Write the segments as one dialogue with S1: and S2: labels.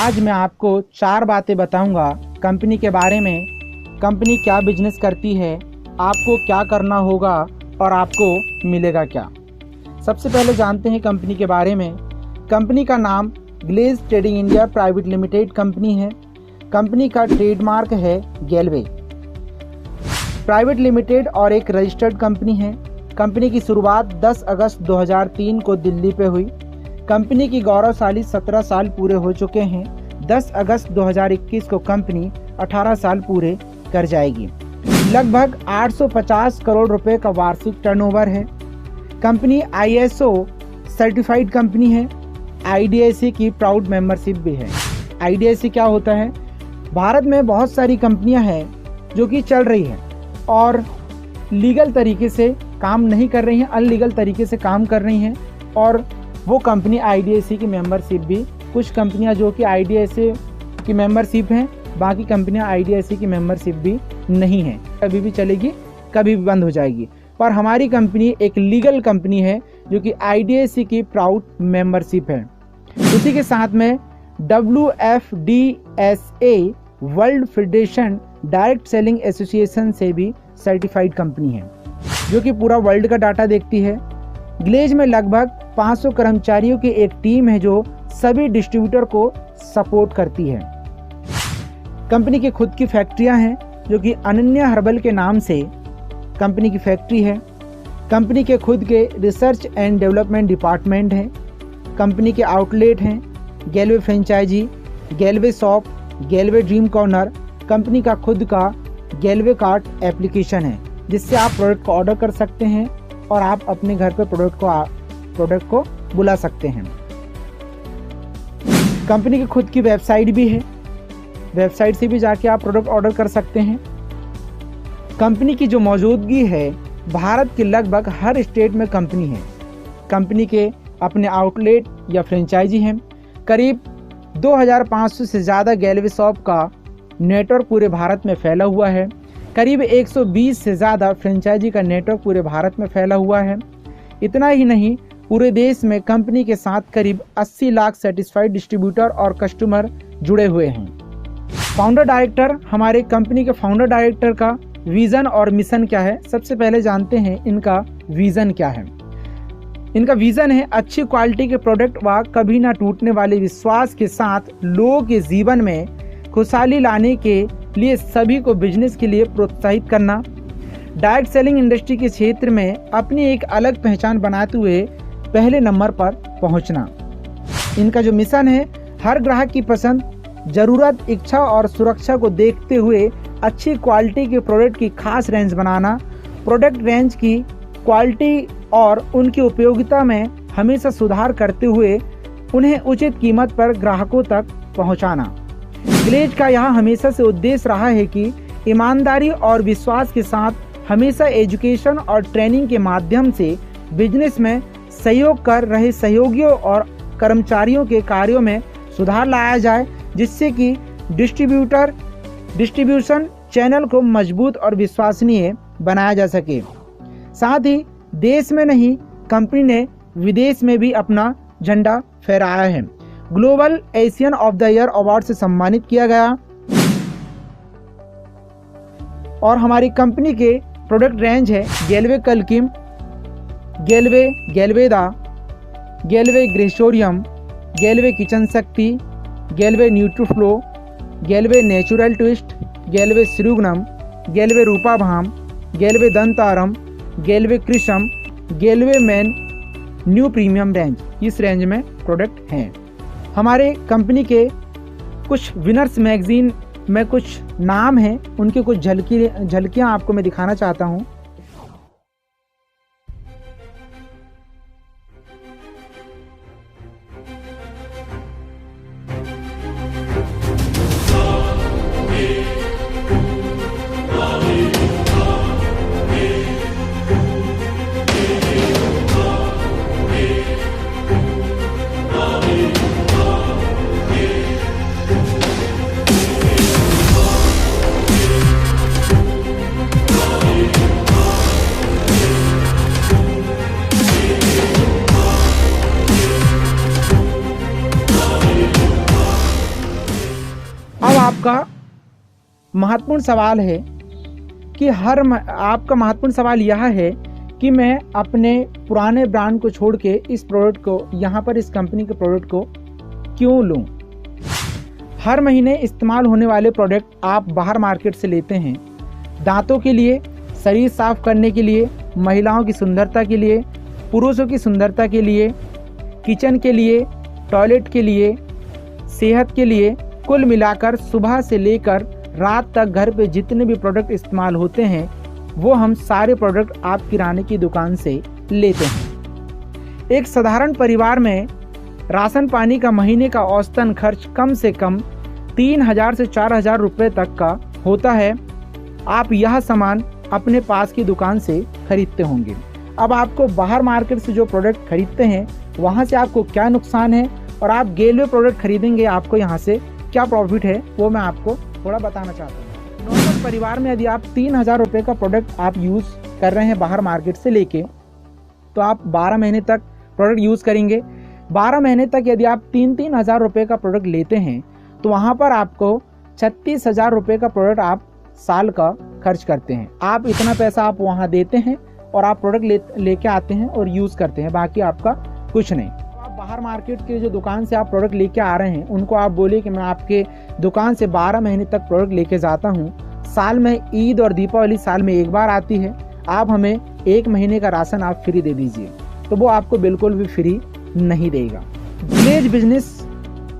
S1: आज मैं आपको 4 बातें बताऊंगा कंपनी के बारे में। कंपनी क्या बिजनेस करती है, आपको क्या करना होगा और आपको मिलेगा क्या। सबसे पहले जानते हैं कंपनी के बारे में। कंपनी का नाम Glaze Trading India Private Limited company है। कंपनी का ट्रेडमार्क है गैलवे प्राइवेट लिमिटेड और एक रजिस्टर्ड कंपनी है। कंपनी की शुरुआत 10 अगस्त 2003 को दिल्ली पे हुई। कंपनी की गौरवशाली 17 साल पूरे हो चुके हैं। 10 अगस्त 2021 को कंपनी 18 साल पूरे कर जाएगी। लगभग 850 करोड़ रुपए का वार्षिक टर्नओवर है। कंपनी ISO सर्टिफाइड कंपनी है। IDIC की प्राउड मेंबरशिप भी है। IDIC क्या होता है? भारत में बहुत सारी कंपनियां हैं जो कि चल रही हैं और लीगल तरीके से काम नहीं कर रही हैं, अनलीगल तरीके से काम कर रही हैं, और वो कंपनी IDIC की मेंबरशिप भी, कुछ कंपनियां जो कि IDIC की मेंबरशिप हैं, बाकी कंपनियां IDIC की मेंबरशिप भी नहीं है। कभी भी चलेगी, कभी भी बंद हो जाएगी। पर हमारी कंपनी एक लीगल कंपनी है जो कि IDIC की प्राउड मेंबरशिप है। उसी के साथ में WFDSA world federation direct selling association से भी सर्टिफाइड कंपनी है जो कि पूरा वर्ल्ड का डाटा देखती है। ग्लेज में लगभग 500 कर्मचारियों की एक टीम है जो सभी डिस्ट्रीब्यूटर को सपोर्ट करती है। कंपनी की खुद की फैक्ट्रियां हैं जो कि अनन्या हर्बल के नाम से कंपनी की फैक्ट्री है। कंपनी के खुद के रिसर्च एंड डेवलपमेंट डिपार्टमेंट है। कंपनी के आउटलेट हैं Galway franchise, Galway shop, Galway dream corner. Company का खुद का गैलवे कार्ट एप्लीकेशन है जिससे आप प्रोडक्ट को ऑर्डर कर सकते हैं और आप अपने घर पे प्रोडक्ट को बुला सकते हैं। कंपनी की खुद की वेबसाइट भी है, वेबसाइट से भी जाके आप प्रोडक्ट ऑर्डर कर सकते हैं। कंपनी की जो मौजूदगी है, भारत के लगभग हर स्टेट में कंपनी है। कंपनी के अपने आउटलेट या फ्रेंचाइजी हैं। करीब 2500 से ज़्यादा गैलवे शॉप का नेटवर्क पूरे भारत में फैला हुआ है। करीब 120 से ज़्यादा फ्रेंचाइजी का नेटवर्क पूरे भारत में फैला हुआ है। इतना ही नहीं, पूरे देश में कंपनी के साथ करीब 80 लाख सेटिस्फाइड डिस्ट्रीब्यूटर और कस्टमर जुड़े हुए हैं। फाउंडर डायरेक्टर, हमारे कंपनी के फाउंडर डायरेक्टर का विज़न और मिशन क्या है, सबसे पहले जानते हैं इनका विज़न क्या है। इनका विज़न है अच्छी क्वालिटी के प्रोडक्ट व कभी ना टूटने वाले विश्वास के साथ लोगों के जीवन में खुशहाली लाने के लिए सभी को बिजनेस के लिए प्रोत्साहित करना। डायरेक्ट सेलिंग इंडस्ट्री के क्षेत्र में अपनी एक अलग पहचान बनाते हुए पहले नंबर पर पहुंचना। इनका जो मिशन है, हर ग्राहक की पसंद, ज़रूरत, इच्छा और सुरक्षा को देखते हुए अच्छी क्वालिटी के प्रोडक्ट की खास रेंज बनाना। प्रोडक्ट रेंज की क्वालिटी और उनकी उपयोगिता में हमेशा सुधार करते हुए उन्हें उचित कीमत पर ग्राहकों तक पहुंचाना। ग्लेज का यह हमेशा से उद्देश्य रहा है कि ईमानदारी और विश्वास के साथ हमेशा एजुकेशन और ट्रेनिंग के माध्यम से बिजनेस में सहयोग कर रहे सहयोगियों और कर्मचारियों के कार्यों में सुधार लाया जाए, जिससे कि डिस्ट्रीब्यूशन चैनल को मजबूत और विश्वसनीय बनाया जा सके। साथ ही देश में नहीं, कंपनी ने विदेश में भी अपना झंडा फहराया है। Global Asian of the year award से सम्मानित किया गया। और हमारी कंपनी के प्रोडक्ट रेंज है गैलवे कलकिम, गैलवे गैल्वेदा, गैलवे ग्रेशोरियम, Galway kitchen Shakti, Galway Nutroflow, Galway natural twist, Galway Shrigunam, Galway Rupabham, Galway Dantaram, Galway Krisham, Galway man new premium range. इस रेंज में प्रोडक्ट हैं। हमारे कंपनी के कुछ विनर्स मैगजीन में कुछ नाम हैं, उनके कुछ झलकियाँ आपको मैं दिखाना चाहता हूँ। महत्वपूर्ण सवाल है कि आपका महत्वपूर्ण सवाल यह है कि मैं अपने पुराने ब्रांड को छोड़ के इस प्रोडक्ट को, यहाँ पर इस कंपनी के प्रोडक्ट को क्यों लूँ। हर महीने इस्तेमाल होने वाले प्रोडक्ट आप बाहर मार्केट से लेते हैं, दांतों के लिए, शरीर साफ करने के लिए, महिलाओं की सुंदरता के लिए, पुरुषों की सुंदरता के लिए, किचन के लिए, टॉयलेट के लिए, सेहत के लिए, कुल मिलाकर सुबह से लेकर रात तक घर पे जितने भी प्रोडक्ट इस्तेमाल होते हैं वो हम सारे प्रोडक्ट आप किराने की दुकान से लेते हैं। एक साधारण परिवार में राशन पानी का महीने का औसतन खर्च कम से कम 3,000 से 4,000 रुपये तक का होता है। आप यह सामान अपने पास की दुकान से खरीदते होंगे। अब आपको बाहर मार्केट से जो प्रोडक्ट खरीदते हैं वहाँ से आपको क्या नुकसान है और आप गेलवे प्रोडक्ट खरीदेंगे आपको यहाँ से क्या प्रॉफिट है, वो मैं आपको थोड़ा बताना चाहता हूँ। नॉर्मल परिवार में यदि आप 3,000 रुपये का प्रोडक्ट आप यूज़ कर रहे हैं बाहर मार्केट से लेके, तो आप 12 महीने तक प्रोडक्ट यूज़ करेंगे। 12 महीने तक यदि आप 3,000 रुपये का प्रोडक्ट लेते हैं तो वहाँ पर आपको 36,000 रुपये का प्रोडक्ट आप साल का खर्च करते हैं। आप इतना पैसा आप वहाँ देते हैं और आप प्रोडक्ट लेके आते हैं और यूज़ करते हैं, बाकी आपका कुछ नहीं। आप बाहर मार्केट के जो दुकान से आप प्रोडक्ट लेके आ रहे हैं उनको आप बोलिए कि मैं आपके दुकान से 12 महीने तक प्रोडक्ट लेके जाता हूँ, साल में ईद और दीपावली साल में एक बार आती है, आप हमें 1 महीने का राशन आप फ्री दे दीजिए, तो वो आपको बिल्कुल भी फ्री नहीं देगा। विलेज बिजनेस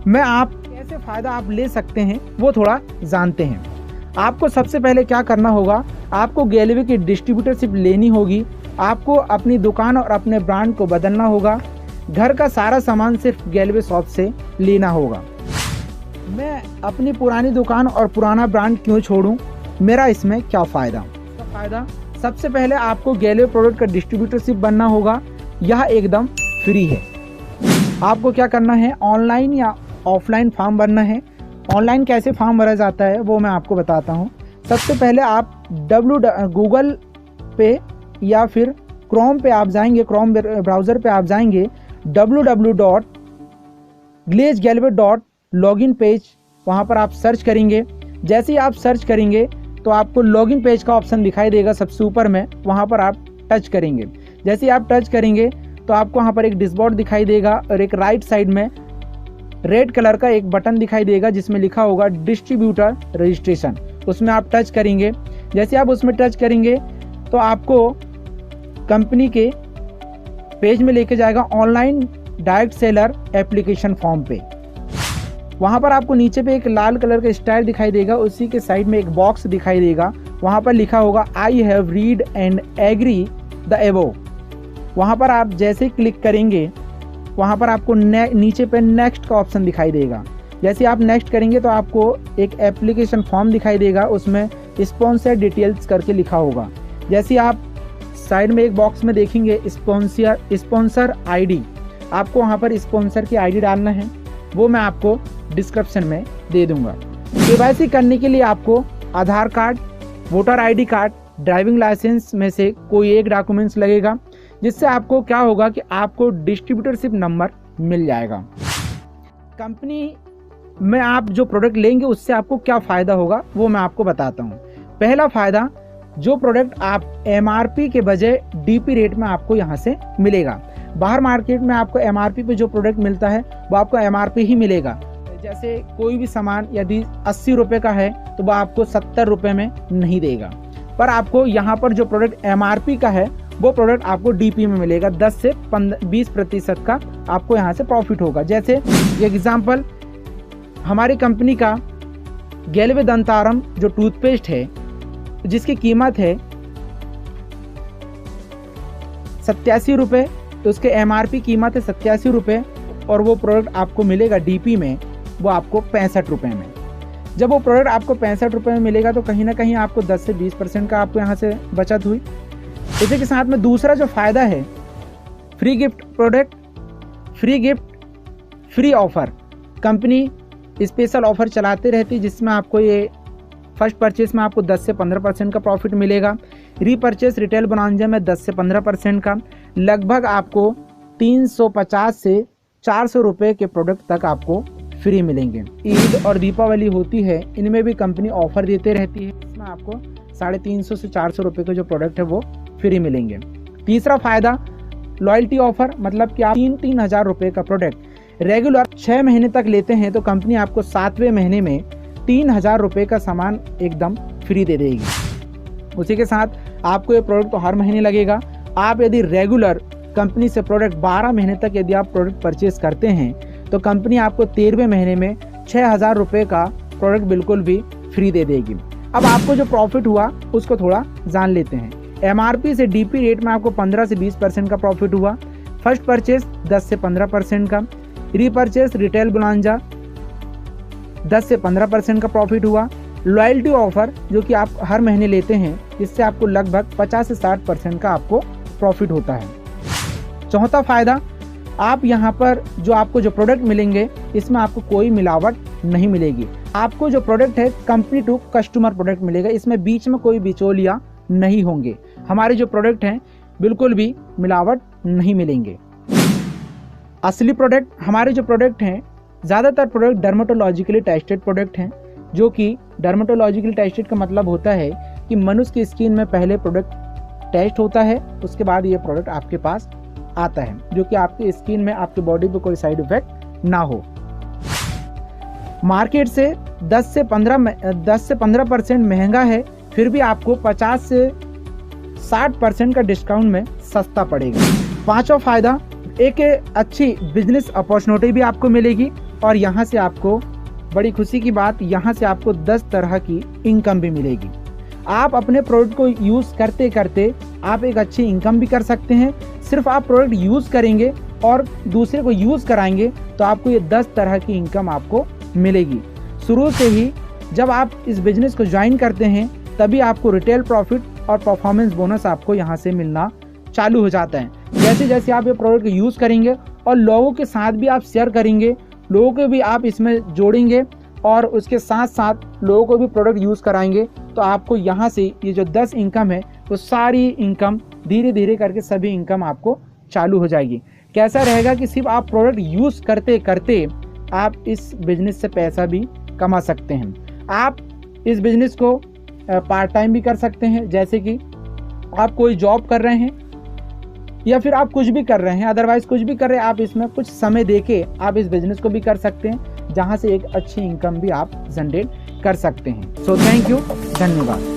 S1: में आप कैसे फ़ायदा आप ले सकते हैं वो थोड़ा जानते हैं। आपको सबसे पहले क्या करना होगा, आपको गैलवे की डिस्ट्रीब्यूटरशिप लेनी होगी। आपको अपनी दुकान और अपने ब्रांड को बदलना होगा। घर का सारा सामान सिर्फ गैलवे शॉप से लेना होगा। मैं अपनी पुरानी दुकान और पुराना ब्रांड क्यों छोड़ूं, मेरा इसमें क्या फ़ायदा। फ़ायदा सबसे पहले आपको गैलवे प्रोडक्ट का डिस्ट्रीब्यूटरशिप बनना होगा। यह एकदम फ्री है। आपको क्या करना है, ऑनलाइन या ऑफलाइन फॉर्म भरना है। ऑनलाइन कैसे फॉर्म भरा जाता है वो मैं आपको बताता हूँ। सबसे पहले आप गूगल पे या फिर क्रोम पे आप जाएंगे, क्रोम ब्राउज़र पे आप जाएंगे, www.glazegallway.login पेज, वहाँ पर आप सर्च करेंगे। जैसे ही आप सर्च करेंगे तो आपको लॉगिन पेज का ऑप्शन दिखाई देगा सबसे ऊपर में, वहाँ पर आप टच करेंगे। जैसे ही आप टच करेंगे तो आपको वहाँ पर एक डैशबोर्ड दिखाई देगा और एक राइट साइड में रेड कलर का एक बटन दिखाई देगा जिसमें लिखा होगा डिस्ट्रीब्यूटर रजिस्ट्रेशन, उसमें आप टच करेंगे। जैसे आप उसमें टच करेंगे तो आपको कंपनी के पेज में लेके जाएगा, online direct seller application form पे। वहाँ पर आपको नीचे पे एक लाल कलर का स्टार दिखाई देगा, उसी के साइड में एक बॉक्स दिखाई देगा, वहाँ पर लिखा होगा I have read and agree the above. वहाँ पर आप जैसे ही क्लिक करेंगे वहाँ पर आपको नीचे पे नेक्स्ट का ऑप्शन दिखाई देगा। जैसे आप नेक्स्ट करेंगे तो आपको एक एप्लीकेशन फॉर्म दिखाई देगा, उसमें स्पॉन्सर डिटेल्स करके लिखा होगा। जैसे आप साइड में एक बॉक्स में देखेंगे स्पॉन्सर आईडी, आपको वहाँ पर स्पॉन्सर की आईडी डालना है, वो मैं आपको डिस्क्रिप्शन में दे दूंगा। केवाईसी करने के लिए आपको Aadhaar card, voter ID card, driving licence में से कोई एक डॉक्यूमेंट्स लगेगा, जिससे आपको क्या होगा कि आपको डिस्ट्रीब्यूटरशिप नंबर मिल जाएगा। कंपनी में आप जो प्रोडक्ट लेंगे उससे आपको क्या फ़ायदा होगा वो मैं आपको बताता हूँ। पहला फ़ायदा, जो प्रोडक्ट आप MRP के बजाय DP रेट में आपको यहाँ से मिलेगा। बाहर मार्केट में आपको MRP पे जो प्रोडक्ट मिलता है वो आपको MRP ही मिलेगा। जैसे कोई भी सामान यदि 80 रुपये का है तो वो आपको 70 रुपये में नहीं देगा, पर आपको यहाँ पर जो प्रोडक्ट MRP का है वो प्रोडक्ट आपको DP में मिलेगा। 10 से 20% का आपको यहाँ से प्रॉफिट होगा। जैसे एग्जाम्पल, हमारी कंपनी का गैलवे दंतारम जो टूथपेस्ट है जिसकी कीमत है 87 रुपये, तो उसके MRP कीमत है 87 रुपये और वो प्रोडक्ट आपको मिलेगा DP में वो आपको 65 रुपये में। जब वो प्रोडक्ट आपको 65 रुपये में मिलेगा तो कहीं ना कहीं आपको 10 से 20% का आपको यहाँ से बचत हुई। इसी के साथ में दूसरा जो फ़ायदा है, free gift product, free gift, free offer. Company special offer चलाते रहती जिसमें आपको ये फर्स्ट परचेस में आपको 10 से 15% का प्रॉफिट मिलेगा। रीपरचेस रिटेल बोनांजा में 10 से 15% का, लगभग आपको 350 से 400 रुपये के प्रोडक्ट तक आपको फ्री मिलेंगे। ईद और दीपावली होती है, इनमें भी कंपनी ऑफर देते रहती है, इसमें आपको 350 से 400 रुपये के जो प्रोडक्ट है वो फ्री मिलेंगे। तीसरा फायदा लॉयल्टी ऑफर, मतलब कि आप 3,000 रुपये का प्रोडक्ट रेगुलर 6 महीने तक लेते हैं तो कंपनी आपको 7वें महीने में 3,000 रुपये का सामान एकदम फ्री दे देगी। उसी के साथ आपको ये प्रोडक्ट तो हर महीने लगेगा। आप यदि रेगुलर कंपनी से प्रोडक्ट 12 महीने तक यदि आप प्रोडक्ट परचेज करते हैं तो कंपनी आपको 13वें महीने में 6,000 रुपये का प्रोडक्ट बिल्कुल भी फ्री दे देगी। अब आपको जो प्रॉफिट हुआ उसको थोड़ा जान लेते हैं। MRP से DP रेट में आपको 15 से 20% का प्रॉफिट हुआ। फर्स्ट परचेज 10 से 15% का, रीपरचेज रिटेल बोनांजा 10 से 15% का प्रॉफिट हुआ। लॉयल्टी ऑफर जो कि आप हर महीने लेते हैं, इससे आपको लगभग 50 से 60% का आपको प्रॉफिट होता है। चौथा फायदा, आप यहाँ पर जो प्रोडक्ट मिलेंगे इसमें आपको कोई मिलावट नहीं मिलेगी। आपको जो प्रोडक्ट है कंपनी टू कस्टमर प्रोडक्ट मिलेगा, इसमें बीच में कोई बिचौलिया नहीं होंगे। हमारे जो प्रोडक्ट हैं बिल्कुल भी मिलावट नहीं मिलेंगे। असली प्रोडक्ट, हमारे जो प्रोडक्ट हैं ज़्यादातर प्रोडक्ट डर्मेटोलॉजिकली टेस्टेड प्रोडक्ट हैं, जो कि डर्मेटोलॉजिकली टेस्टेड का मतलब होता है कि मनुष्य की स्किन में पहले प्रोडक्ट टेस्ट होता है, उसके बाद ये प्रोडक्ट आपके पास आता है, जो कि आपकी स्किन में आपकी बॉडी पे कोई साइड इफेक्ट ना हो। मार्केट से 10 से 15% महंगा है, फिर भी आपको 50 से 60% का डिस्काउंट में सस्ता पड़ेगा। पांचवा फायदा, एक अच्छी बिजनेस अपॉर्चुनिटी भी आपको मिलेगी और यहाँ से आपको बड़ी खुशी की बात, यहाँ से आपको 10 तरह की इनकम भी मिलेगी। आप अपने प्रोडक्ट को यूज़ करते करते आप एक अच्छी इनकम भी कर सकते हैं। सिर्फ आप प्रोडक्ट यूज़ करेंगे और दूसरे को यूज़ कराएंगे तो आपको ये 10 तरह की इनकम आपको मिलेगी। शुरू से ही जब आप इस बिजनेस को ज्वाइन करते हैं तभी आपको रिटेल प्रॉफिट और परफॉर्मेंस बोनस आपको यहाँ से मिलना चालू हो जाता है। जैसे जैसे आप ये प्रोडक्ट यूज़ करेंगे और लोगों के साथ भी आप शेयर करेंगे, लोगों को भी आप इसमें जोड़ेंगे और उसके साथ साथ लोगों को भी प्रोडक्ट यूज़ कराएंगे, तो आपको यहाँ से ये जो 10 इनकम है वो सारी इनकम धीरे धीरे करके सभी इनकम आपको चालू हो जाएगी। कैसा रहेगा कि सिर्फ आप प्रोडक्ट यूज़ करते करते आप इस बिज़नेस से पैसा भी कमा सकते हैं। आप इस बिज़नेस को पार्ट टाइम भी कर सकते हैं, जैसे कि आप कोई जॉब कर रहे हैं या फिर आप कुछ भी कर रहे हैं, अदरवाइज कुछ भी कर रहे हैं, आप इसमें कुछ समय देके आप इस बिज़नेस को भी कर सकते हैं, जहां से एक अच्छी इनकम भी आप जनरेट कर सकते हैं। सो थैंक यू, धन्यवाद।